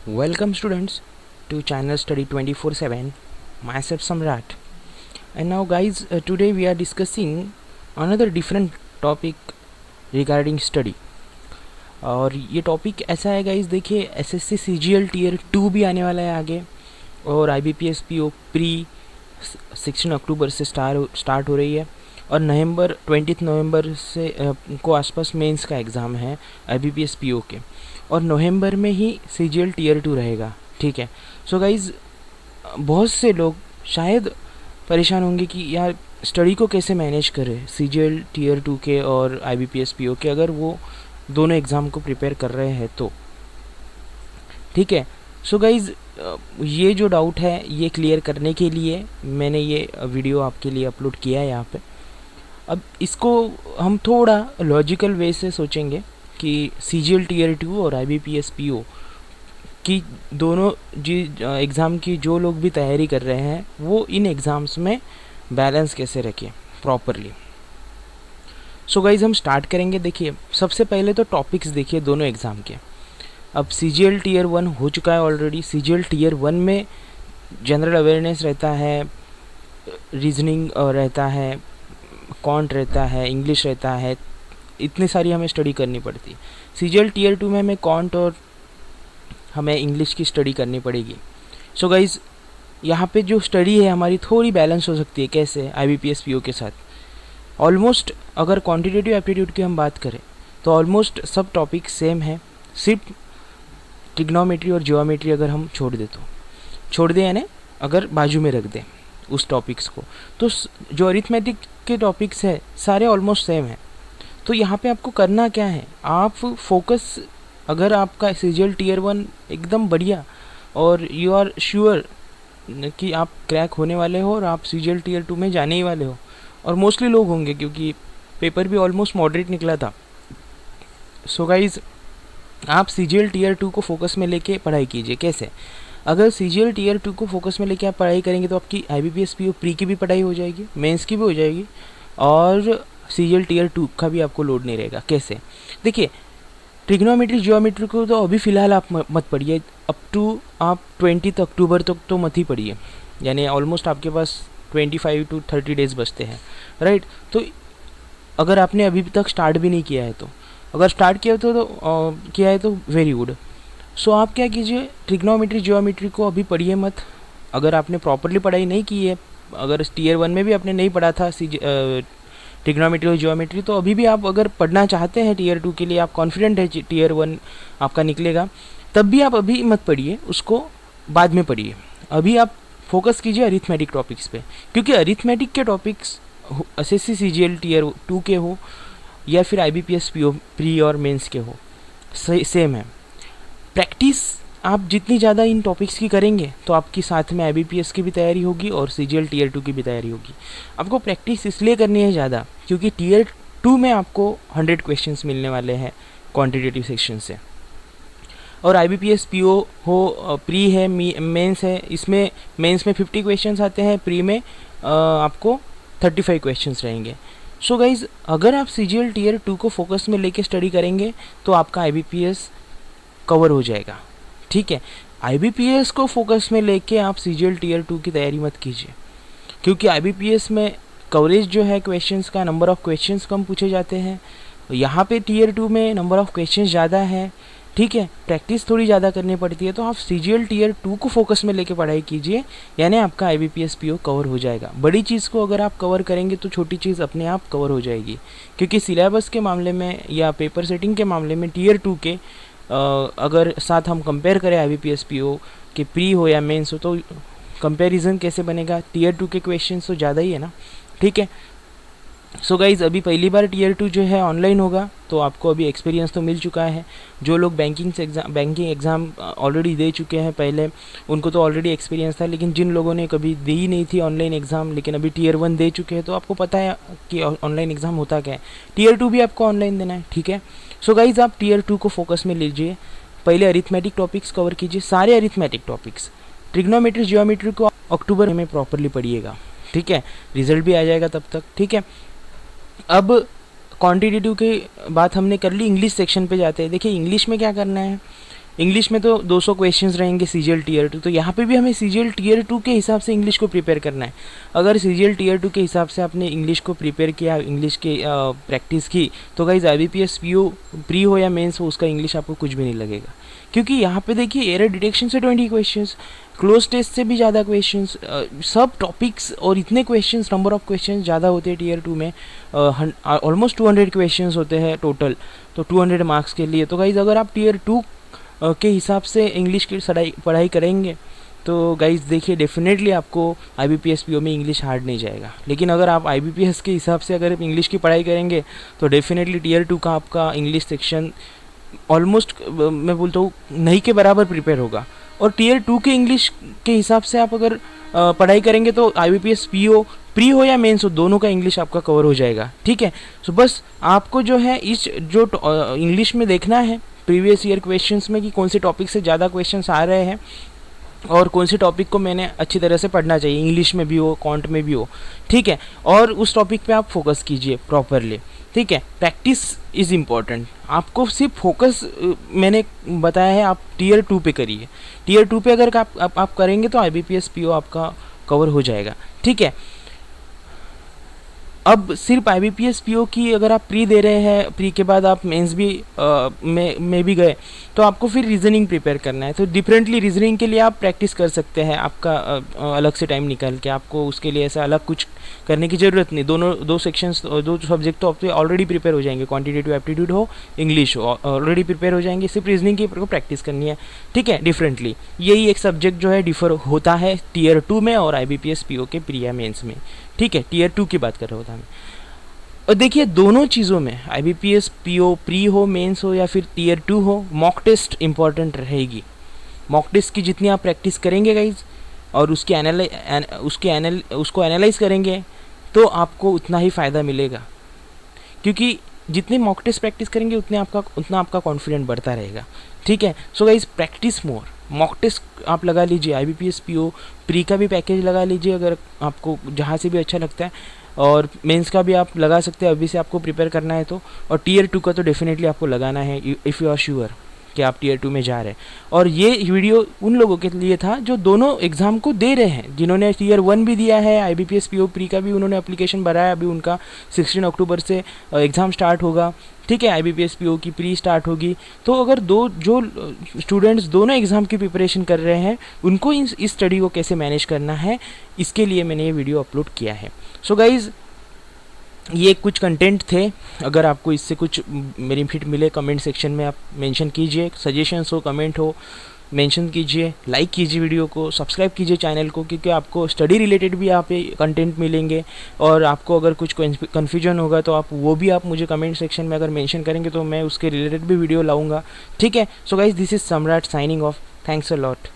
Welcome students to channel study 24/7. Myself Samrat. And now guys, today we are discussing another different topic regarding study. और ये topic ऐसा है guys, देखिए SSC CGL tier 2 भी आने वाला है आगे, और आईबीपीएस पीओ प्री 16 अक्टूबर से स्टार्ट हो रही है, और 20 नवंबर से को आसपास मेंस का एग्ज़ाम है आईबीपीएस पीओ के, और नवंबर में ही सीजीएल टीयर 2 रहेगा। ठीक है। सो गाइज़, बहुत से लोग शायद परेशान होंगे कि यार स्टडी को कैसे मैनेज करें सीजीएल टीयर 2 के और आईबीपीएस पीओ के, अगर वो दोनों एग्ज़ाम को प्रिपेयर कर रहे हैं तो। ठीक है। सो गाइज़, ये जो डाउट है ये क्लियर करने के लिए मैंने ये वीडियो आपके लिए अपलोड किया है यहाँ पे। अब इसको हम थोड़ा लॉजिकल वे से सोचेंगे कि सीजीएल टीयर 2 और आईबीपीएस पीओ की दोनों जी एग्ज़ाम की जो लोग भी तैयारी कर रहे हैं वो इन एग्ज़ाम्स में बैलेंस कैसे रखें प्रॉपरली। सो गाइज़, हम स्टार्ट करेंगे। देखिए, सबसे पहले तो टॉपिक्स देखिए दोनों एग्ज़ाम के। अब सीजीएल टीयर 1 हो चुका है ऑलरेडी। सीजीएल टीयर 1 में जनरल अवेयरनेस रहता है, रीजनिंग रहता है, कॉन्ट रहता है, इंग्लिश रहता है, इतनी सारी हमें स्टडी करनी पड़ती है। सीजीएल टीयर 2 में हमें कॉन्ट और हमें इंग्लिश की स्टडी करनी पड़ेगी। सो गाइज़, यहाँ पे जो स्टडी है हमारी थोड़ी बैलेंस हो सकती है। कैसे? आईबीपीएस पीओ के साथ ऑलमोस्ट, अगर क्वांटिटेटिव एप्टीट्यूड की हम बात करें तो ऑलमोस्ट सब टॉपिक सेम है, सिर्फ ट्रिग्नोमेट्री और जियोमेट्री अगर हम छोड़ दें यानी अगर बाजू में रख दें उस टॉपिक्स को, तो जो अरिथमेटिक के टॉपिक्स है सारे ऑलमोस्ट सेम है। तो यहाँ पे आपको करना क्या है, आप फोकस, अगर आपका सीजीएल टीयर 1 एकदम बढ़िया और यू आर श्योर कि आप क्रैक होने वाले हो और आप सीजीएल टीयर 2 में जाने ही वाले हो, और मोस्टली लोग होंगे क्योंकि पेपर भी ऑलमोस्ट मॉडरेट निकला था। सो गाइज़, आप सीजीएल टीयर 2 को फोकस में लेके पढ़ाई कीजिए। कैसे? अगर सीजीएल टीयर 2 को फोकस में लेके आप पढ़ाई करेंगे तो आपकी आईबीपीएस पीओ प्री की भी पढ़ाई हो जाएगी, मेंस की भी हो जाएगी, और सीजीएल टीयर 2 का भी आपको लोड नहीं रहेगा। कैसे? देखिए, ट्रिग्नोमेट्री जियोमेट्री को तो अभी फ़िलहाल आप मत पढ़िए, अप टू आप 20 अक्टूबर तक तो मत ही पढ़िए, यानी ऑलमोस्ट आपके पास 25 to 30 डेज़ बचते हैं, राइट। तो अगर आपने अभी तक स्टार्ट भी नहीं किया है तो, अगर स्टार्ट किया है तो वेरी गुड। सो आप क्या कीजिए, ट्रिग्नोमेट्री जियोमेट्री को अभी पढ़िए मत। अगर आपने प्रॉपरली पढ़ाई नहीं की है, अगर टीयर 1 में भी आपने नहीं पढ़ा था ट्रिग्नोमेट्री और जियोमेट्री, तो अभी भी आप अगर पढ़ना चाहते हैं टीयर 2 के लिए, आप कॉन्फिडेंट है टीयर 1 आपका निकलेगा, तब भी आप अभी मत पढ़िए, उसको बाद में पढ़िए। अभी आप फोकस कीजिए अरिथमेटिक टॉपिक्स पे, क्योंकि अरिथमेटिक के टॉपिक्स एसएससी सीजीएल टीयर 2 के हो या फिर आईबीपीएस पीओ प्री और मेंस के हो, सेम है। प्रैक्टिस आप जितनी ज़्यादा इन टॉपिक्स की करेंगे तो आपकी साथ में आईबीपीएस की भी तैयारी होगी और सीजीएल टीयर 2 की भी तैयारी होगी। आपको प्रैक्टिस इसलिए करनी है ज़्यादा क्योंकि टीयर 2 में आपको 100 क्वेश्चंस मिलने वाले हैं क्वांटिटेटिव सेक्शन से, और आईबीपीएस पीओ हो, प्री है, मेंस है, इसमें मेंस में 50 क्वेश्चंस आते हैं, प्री में आपको 35 क्वेश्चंस रहेंगे। सो गाइज़, अगर आप सीजीएल टीयर 2 को फोकस में लेके स्टडी करेंगे तो आपका आईबीपीएस कवर हो जाएगा। ठीक है। आईबीपीएस को फोकस में लेके आप सीजीएल टीयर 2 की तैयारी मत कीजिए, क्योंकि आईबीपीएस में कवरेज जो है क्वेश्चंस का, नंबर ऑफ़ क्वेश्चंस कम पूछे जाते हैं। यहाँ पे टीयर 2 में नंबर ऑफ़ क्वेश्चंस ज़्यादा है। ठीक है। प्रैक्टिस थोड़ी ज़्यादा करनी पड़ती है, तो आप सीजीएल टीयर 2 को फोकस में लेके पढ़ाई कीजिए, यानी आपका आईबीपीएस पीओ कवर हो जाएगा। बड़ी चीज़ को अगर आप कवर करेंगे तो छोटी चीज़ अपने आप कवर हो जाएगी, क्योंकि सिलेबस के मामले में या पेपर सेटिंग के मामले में टीयर 2 के अगर साथ हम कंपेयर करें आईबीपीएस पीओ के प्री हो या मेंस हो, तो कंपैरिजन कैसे बनेगा? टीयर 2 के क्वेश्चंस तो ज़्यादा ही है ना। ठीक है। सो गाइज़, अभी पहली बार टीयर 2 जो है ऑनलाइन होगा, तो आपको अभी एक्सपीरियंस तो मिल चुका है। जो लोग बैंकिंग एग्ज़ाम ऑलरेडी दे चुके हैं पहले, उनको तो ऑलरेडी एक्सपीरियंस था, लेकिन जिन लोगों ने कभी दी नहीं थी ऑनलाइन एग्ज़ाम लेकिन अभी टीयर 1 दे चुके हैं, तो आपको पता है कि ऑनलाइन एग्ज़ाम होता क्या है। टीयर 2 भी आपको ऑनलाइन देना है। ठीक है। सो गाइज़, आप टीयर 2 को फोकस में लीजिए। पहले अरिथमेटिक टॉपिक्स कवर कीजिए, सारे अरिथमेटिक टॉपिक्स। ट्रिग्नोमेट्री जियोमेट्री को अक्टूबर में प्रॉपरली पढ़िएगा। ठीक है। रिजल्ट भी आ जाएगा तब तक। ठीक है। अब क्वांटिटेटिव की बात हमने कर ली, इंग्लिश सेक्शन पे जाते हैं। देखिए, इंग्लिश में क्या करना है, इंग्लिश में तो 200 क्वेश्चंस रहेंगे सीजीएल टीयर 2, तो यहाँ पे भी हमें सीजीएल टीयर 2 के हिसाब से इंग्लिश को प्रिपेयर करना है। अगर सीजीएल टीयर 2 के हिसाब से आपने इंग्लिश को प्रिपेयर किया, इंग्लिश के प्रैक्टिस की, तो गाइज IBPS PO प्री हो या मेंस हो, उसका इंग्लिश आपको कुछ भी नहीं लगेगा। क्योंकि यहाँ पे देखिए एरर डिटेक्शन से 20 क्वेश्चंस, क्लोज टेस्ट से भी ज़्यादा क्वेश्चंस, सब टॉपिक्स और इतने क्वेश्चंस, नंबर ऑफ क्वेश्चंस ज़्यादा होते हैं टीयर 2 में। ऑलमोस्ट 200 क्वेश्चंस होते हैं टोटल, तो 200 मार्क्स के लिए। तो गाइज अगर आप टीयर 2 के हिसाब से इंग्लिश की पढ़ाई करेंगे तो गाइज देखिए डेफिनेटली आपको IBPS PO में इंग्लिश हार्ड नहीं जाएगा। लेकिन अगर आप IBPS के हिसाब से अगर इंग्लिश की पढ़ाई करेंगे तो डेफिनेटली टीयर 2 का आपका इंग्लिश सेक्शन ऑलमोस्ट मैं बोलता हूँ नहीं के बराबर प्रिपेयर होगा। और टीयर 2 के इंग्लिश के हिसाब से आप अगर पढ़ाई करेंगे तो IBPS PO प्री हो या मेंस हो, दोनों का इंग्लिश आपका कवर हो जाएगा। ठीक है, सो बस आपको जो है इस जो इंग्लिश में देखना है प्रीवियस ईयर क्वेश्चंस में कि कौन से टॉपिक से ज़्यादा क्वेश्चंस आ रहे हैं और कौन से टॉपिक को मैंने अच्छी तरह से पढ़ना चाहिए, इंग्लिश में भी हो, क्वांट में भी हो। ठीक है, और उस टॉपिक पे आप फोकस कीजिए प्रॉपरली। ठीक है, प्रैक्टिस इज़ इम्पॉर्टेंट। आपको सिर्फ फोकस मैंने बताया है आप टीयर 2 पे करिए। टीयर 2 पे अगर आप करेंगे तो IBPS PO आपका कवर हो जाएगा। ठीक है, अब सिर्फ IBPS PO की अगर आप प्री दे रहे हैं, प्री के बाद आप मेंस भी में भी गए, तो आपको फिर रीजनिंग प्रिपेयर करना है। तो डिफरेंटली रीजनिंग के लिए आप प्रैक्टिस कर सकते हैं, आपका अलग से टाइम निकाल के। आपको उसके लिए ऐसा अलग कुछ करने की ज़रूरत नहीं। दो सेक्शंस, दो सब्जेक्ट तो आपके ऑलरेडी प्रिपेयर हो जाएंगे, क्वान्टिटेटिव एप्टीट्यूड हो, इंग्लिश हो, ऑलरेडी प्रिपेयर हो जाएंगे। सिर्फ रीजनिंग की आपको प्रैक्टिस करनी है। ठीक है, डिफरेंटली यही एक सब्जेक्ट जो है डिफर होता है टीयर 2 में और IBPS PO के प्री या मेंस में। ठीक है, टीयर 2 की बात कर रहा होता मैं। और देखिए दोनों चीज़ों में IBPS PO प्री हो, मेंस हो या फिर टीयर 2 हो, मॉक टेस्ट इंपॉर्टेंट रहेगी। मॉक टेस्ट की जितनी आप प्रैक्टिस करेंगे गाइज और उसको एनालाइज करेंगे तो आपको उतना ही फ़ायदा मिलेगा। क्योंकि जितनी मॉक टेस्ट प्रैक्टिस करेंगे उतना आपका कॉन्फिडेंट बढ़ता रहेगा। ठीक है, so guys practice more. Mock test आप लगा लीजिए, IBPS PO प्री का भी पैकेज लगा लीजिए अगर आपको जहाँ से भी अच्छा लगता है, और मेंस का भी आप लगा सकते हैं अभी से आपको प्रिपेयर करना है तो। और टीयर 2 का तो डेफिनेटली आपको लगाना है इफ़ यू आर श्योर कि आप टीयर 2 में जा रहे हैं। और ये वीडियो उन लोगों के लिए था जो दोनों एग्ज़ाम को दे रहे हैं, जिन्होंने टीयर 1 भी दिया है, IBPS PO प्री का भी उन्होंने एप्लीकेशन भरा है। अभी उनका 16 अक्टूबर से एग्ज़ाम स्टार्ट होगा। ठीक है, IBPS PO की प्री स्टार्ट होगी। तो अगर जो स्टूडेंट्स दोनों एग्ज़ाम की प्रिपरेशन कर रहे हैं उनको इस स्टडी को कैसे मैनेज करना है, इसके लिए मैंने ये वीडियो अपलोड किया है। सो गाइज़ ये कुछ कंटेंट थे। अगर आपको इससे कुछ बेनिफिट मिले कमेंट सेक्शन में आप मेंशन कीजिए, सजेशंस हो, कमेंट हो, मेंशन कीजिए, लाइक कीजिए वीडियो को, सब्सक्राइब कीजिए चैनल को, क्योंकि आपको स्टडी रिलेटेड भी यहाँ पे कंटेंट मिलेंगे। और आपको अगर कुछ कन्फ्यूजन होगा तो आप मुझे कमेंट सेक्शन में अगर मेंशन करेंगे तो मैं उसके रिलेटेड भी वीडियो लाऊंगा। ठीक है, सो गाइज दिस इज सम्राट signing off. Thanks a lot.